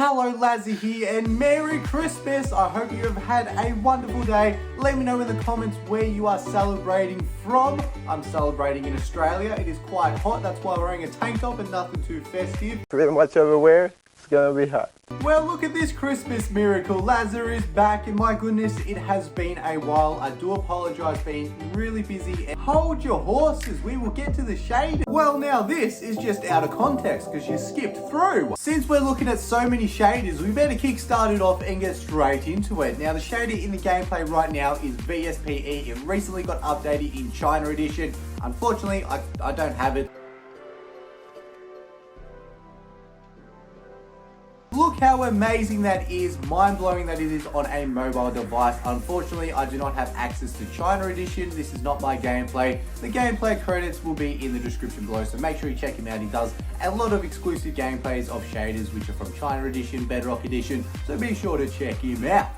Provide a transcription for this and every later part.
Hello, LAZZA here, and Merry Christmas! I hope you have had a wonderful day. Let me know in the comments where you are celebrating from. I'm celebrating in Australia. It is quite hot, that's why I'm wearing a tank top and nothing too festive. Pretty much everywhere, it's gonna be hot. Well, look at this Christmas miracle. LAZZA is back, and my goodness, it has been a while. I do apologize for being really busy. And hold your horses, we will get to the shader. Well, now this is just out of context because you skipped through. Since we're looking at so many shaders, we better kickstart it off and get straight into it. Now, the shader in the gameplay right now is VSPE. It recently got updated in China edition. Unfortunately, I don't have it. Look how amazing that is, mind-blowing that it is on a mobile device. Unfortunately, I do not have access to China edition. This is not my gameplay. The gameplay credits will be in the description below, so make sure you check him out. He does a lot of exclusive gameplays of shaders which are from China edition, Bedrock edition, so be sure to check him out.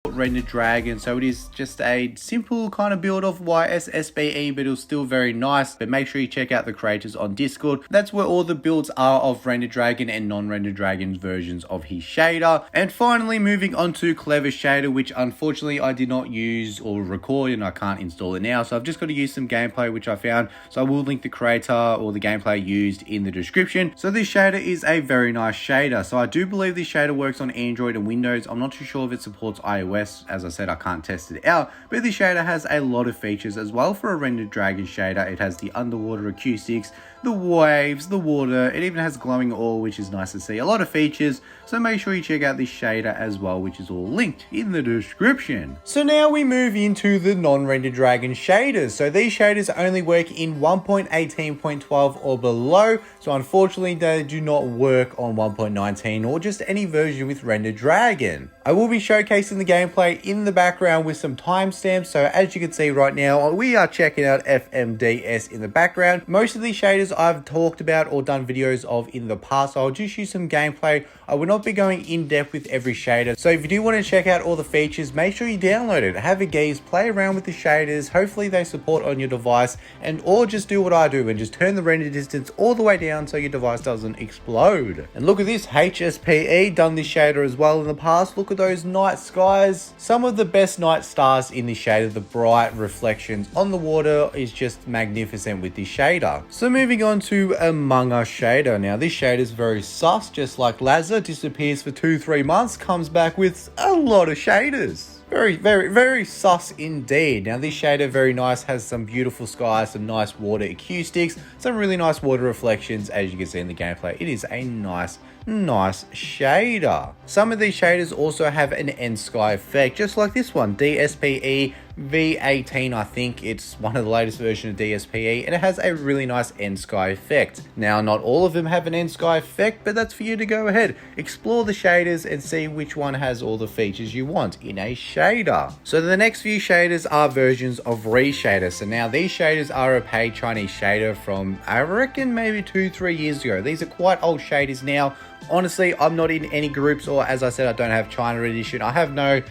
Rendered dragon, so it is just a simple kind of build of YSSBE, but it was still very nice. But make sure you check out the creators on Discord. That's where all the builds are of rendered dragon and non-rendered dragon versions of his shader. And finally, moving on to Clever Shader, which unfortunately I did not use or record, and I can't install it now, so I've just got to use some gameplay which I found. So I will link the creator or the gameplay used in the description. So this shader is a very nice shader. So I do believe this shader works on Android and Windows. I'm not too sure if it supports iOS. As I said, I can't test it out, but this shader has a lot of features as well for a rendered dragon shader. It has the underwater acoustics, the waves, the water. It even has glowing ore, which is nice to see. A lot of features, so make sure you check out this shader as well, which is all linked in the description. So now we move into the non-rendered dragon shaders. So these shaders only work in 1.18.12 or below, so unfortunately they do not work on 1.19 or just any version with rendered dragon. I will be showcasing the gameplay in the background with some timestamps. So as you can see right now, we are checking out FMDS in the background. Most of these shaders I've talked about or done videos of in the past. So I'll just use some gameplay I will not be going in depth with every shader. So if you do want to check out all the features, make sure you download it, have a gaze, play around with the shaders. Hopefully they support on your device, and or just do what I do and just turn the render distance all the way down so your device doesn't explode. And look at this, HSPE done this shader as well in the past. Look at those night skies. Some of the best night stars in this shader. The bright reflections on the water is just magnificent with this shader. So moving on to Among Us Shader. Now this shader is very sus, just like LAZZA, disappears for 2-3 months, comes back with a lot of shaders. Very sus indeed. Now this shader, very nice, has some beautiful skies, some nice water acoustics, some really nice water reflections as you can see in the gameplay. It is a nice shader. Some of these shaders also have an end sky effect, just like this one, DSPE V18, I think it's one of the latest versions of DSPE, and it has a really nice end sky effect. Now, not all of them have an end sky effect, but that's for you to go ahead, explore the shaders and see which one has all the features you want in a shader. So the next few shaders are versions of Shader. So now these shaders are a paid Chinese shader from, I reckon, maybe 2-3 years ago. These are quite old shaders now. Honestly, I'm not in any groups, or as I said, I don't have China edition. I have no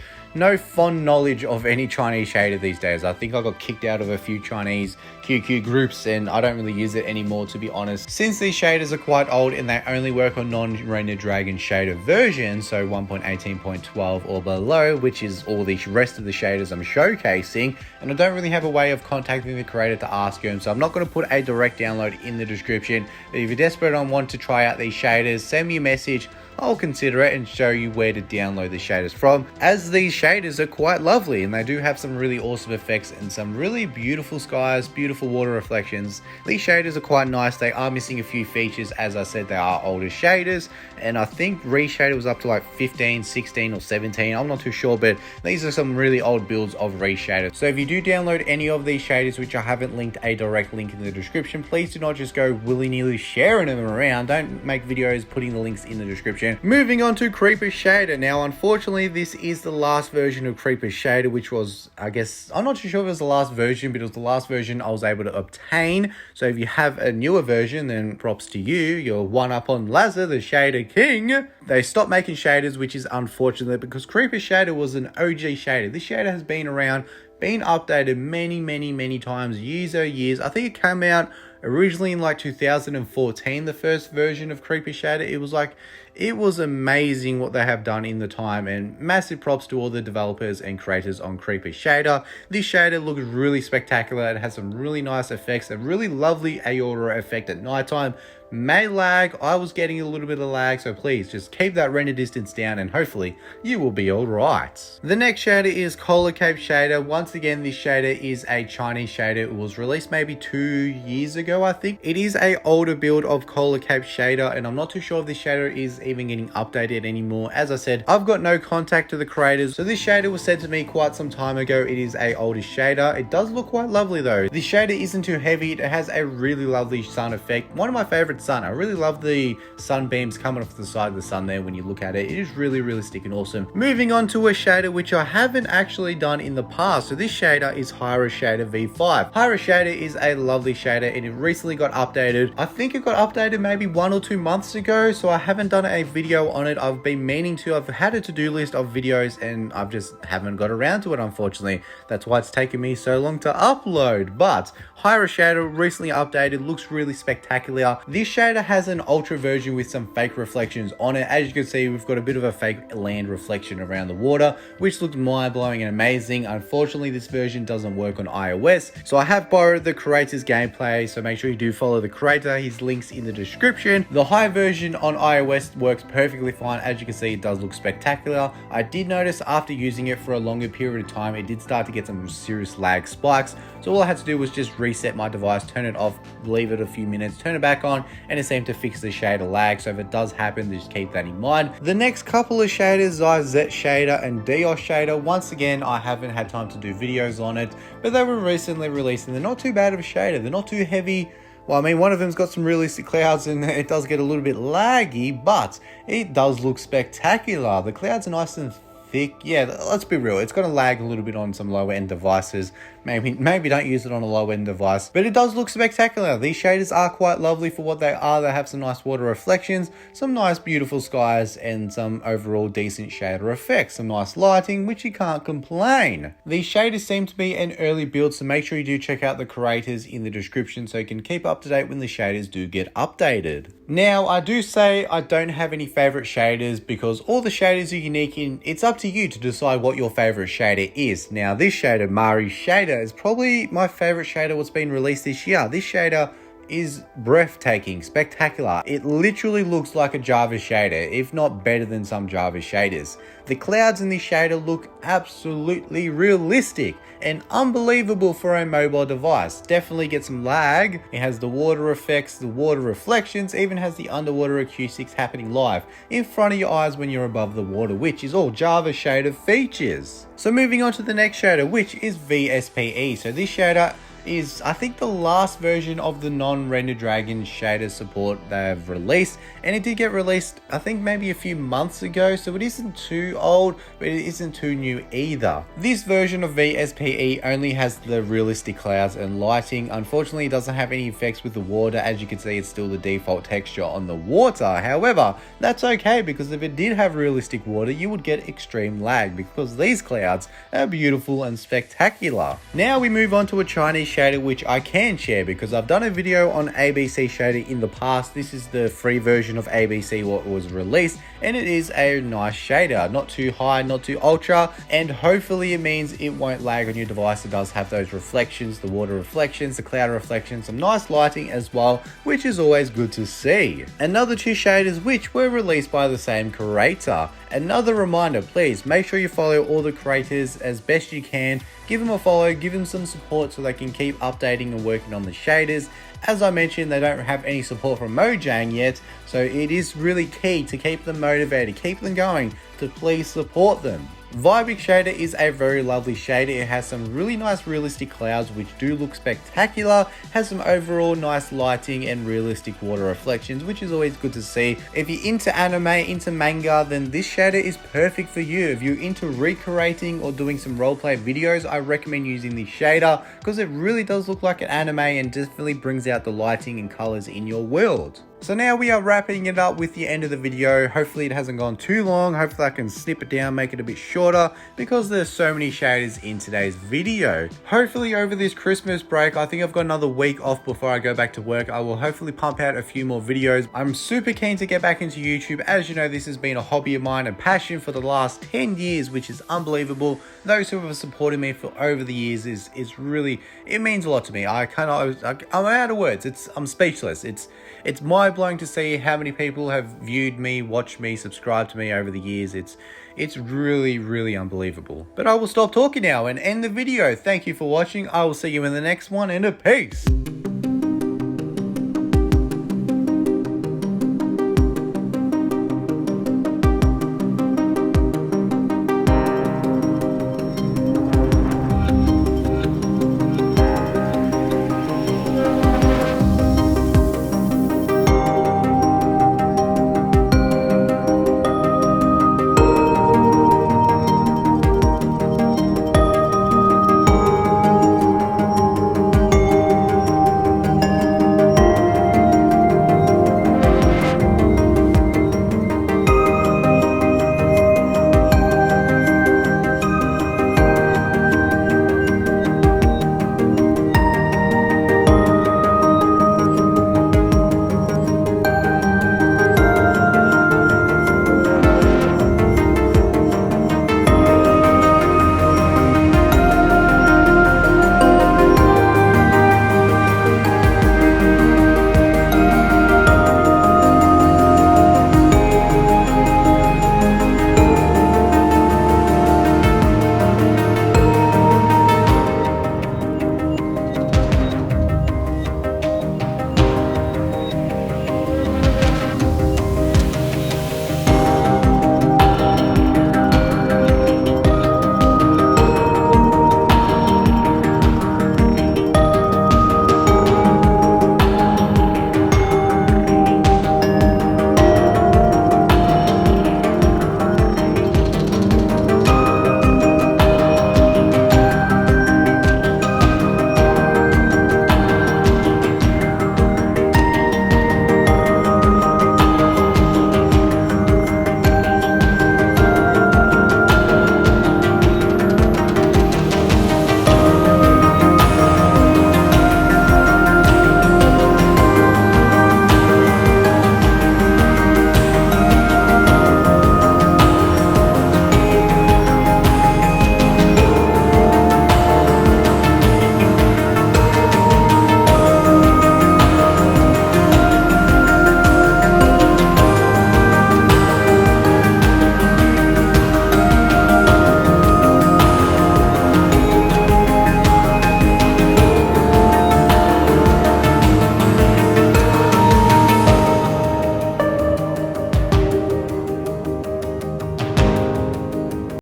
fond knowledge of any Chinese shader these days. I think I got kicked out of a few Chinese QQ groups and I don't really use it anymore, to be honest. Since these shaders are quite old and they only work on non-rendered Dragon shader versions, so 1.18.12 or below, which is all the rest of the shaders I'm showcasing, and I don't really have a way of contacting the creator to ask him, so I'm not going to put a direct download in the description. But if you're desperate and want to try out these shaders, send me a message. I'll consider it and show you where to download the shaders from, as these shaders are quite lovely and they do have some really awesome effects and some really beautiful skies, beautiful water reflections. These shaders are quite nice. They are missing a few features. As I said, they are older shaders, and I think Shader was up to like 15, 16 or 17. I'm not too sure, but these are some really old builds of Shader. So if you do download any of these shaders, which I haven't linked a direct link in the description, please do not just go willy-nilly sharing them around. Don't make videos putting the links in the description. Moving on to Creeper Shader. Now, unfortunately, this is the last version of Creeper Shader, which was, I guess, I'm not too sure if it was the last version, but it was the last version I was able to obtain. So if you have a newer version, then props to you. You're one up on LAZZA, the Shader King. They stopped making shaders, which is unfortunate because Creeper Shader was an OG shader. This shader has been around, been updated many times, years. I think it came out originally in like 2014, the first version of Creeper Shader. It was amazing what they have done in the time, and massive props to all the developers and creators on Creeper Shader. This shader looks really spectacular. It has some really nice effects, a really lovely aurora effect at nighttime. May lag, I was getting a little bit of lag, so please just keep that render distance down and hopefully you will be alright. The next shader is ColaCape Shader. Once again, this shader is a Chinese shader. It was released maybe 2 years ago, I think. It is a older build of ColaCape Shader, and I'm not too sure if this shader is even getting updated anymore. As I said, I've got no contact to the creators, so this shader was sent to me quite some time ago. It is a older shader. It does look quite lovely though. This shader isn't too heavy. It has a really lovely sun effect. One of my favorite sun. I really love the sunbeams coming off the side of the sun there when you look at it. It is really sticking awesome. Moving on to a shader which I haven't actually done in the past. So this shader is Hyra Shader V5. Hyra Shader is a lovely shader and it recently got updated. I think it got updated maybe 1 or 2 months ago, so I haven't done a video on it. I've been meaning to. I've had a to-do list of videos and I've just haven't got around to it, unfortunately. That's why it's taken me so long to upload. But Hyra Shader recently updated, looks really spectacular. This shader has an ultra version with some fake reflections on it. As you can see, we've got a bit of a fake land reflection around the water, which looks mind-blowing and amazing. Unfortunately, this version doesn't work on iOS, so I have borrowed the creator's gameplay, so make sure you do follow the creator. His link's in the description. The high version on iOS works perfectly fine. As you can see, it does look spectacular. I did notice after using it for a longer period of time, it did start to get some serious lag spikes, so all I had to do was just reset my device, turn it off, leave it a few minutes, turn it back on, and it seemed to fix the shader lag. So if it does happen, just keep that in mind. The next couple of shaders, Zizet Shader and Deos Shader, once again, I haven't had time to do videos on it, but they were recently released and they're not too bad of a shader. They're not too heavy. Well, I mean, one of them's got some realistic clouds and it does get a little bit laggy, but it does look spectacular. The clouds are nice and thick. Yeah, let's be real, it's going to lag a little bit on some lower end devices. Maybe don't use it on a low end device, but it does look spectacular. These shaders are quite lovely for what they are. They have some nice water reflections, some nice beautiful skies, and some overall decent shader effects, some nice lighting, which you can't complain. These shaders seem to be an early build, so make sure you do check out the creators in the description so you can keep up to date when the shaders do get updated. Now, I do say I don't have any favorite shaders because all the shaders are unique, and it's up to you to decide what your favorite shader is. Now, this shader, Mirai Shader, is probably my favorite shader what's been released this year. This shader is breathtaking, spectacular. It literally looks like a Java shader, if not better than some Java shaders. The clouds in this shader look absolutely realistic and unbelievable for a mobile device. Definitely get some lag. It has the water effects, the water reflections, even has the underwater acoustics happening live in front of your eyes when you're above the water, which is all Java shader features. So moving on to the next shader, which is VSPE. So this shader is, I think, the last version of the non-Render Dragon shader support they've released, and it did get released, I think, maybe a few months ago, so it isn't too old, but it isn't too new either. This version of VSPE only has the realistic clouds and lighting. Unfortunately, it doesn't have any effects with the water. As you can see, it's still the default texture on the water. However, that's okay, because if it did have realistic water, you would get extreme lag, because these clouds are beautiful and spectacular. Now we move on to a Chinese shader, which I can share because I've done a video on ABC Shader in the past. This is the free version of ABC what was released, and it is a nice shader, not too high, not too ultra, and hopefully it means it won't lag on your device. It does have those reflections, the water reflections, the cloud reflections, some nice lighting as well, which is always good to see. Another two shaders which were released by the same creator. Another reminder, please make sure you follow all the creators as best you can. Give them a follow, give them some support so they can keep updating and working on the shaders. As I mentioned, they don't have any support from Mojang yet, so it is really key to keep them motivated, keep them going, to please support them. Vibic Shader is a very lovely shader. It has some really nice realistic clouds which do look spectacular, has some overall nice lighting and realistic water reflections, which is always good to see. If you're into anime, into manga, then this shader is perfect for you. If you're into recreating or doing some roleplay videos, I recommend using this shader because it really does look like an anime and definitely brings out the lighting and colors in your world. So now we are wrapping it up with the end of the video. Hopefully it hasn't gone too long. Hopefully I can snip it down, make it a bit shorter because there's so many shaders in today's video. Hopefully over this Christmas break, I think I've got another week off before I go back to work. I will hopefully pump out a few more videos. I'm super keen to get back into YouTube. As you know, this has been a hobby of mine and passion for the last 10 years, which is unbelievable. Those who have supported me for over the years is really, it means a lot to me. I'm out of words. I'm speechless. It's mind-blowing to see how many people have viewed me, watched me, subscribed to me over the years. It's really, really unbelievable. But I will stop talking now and end the video. Thank you for watching. I will see you in the next one, and a peace.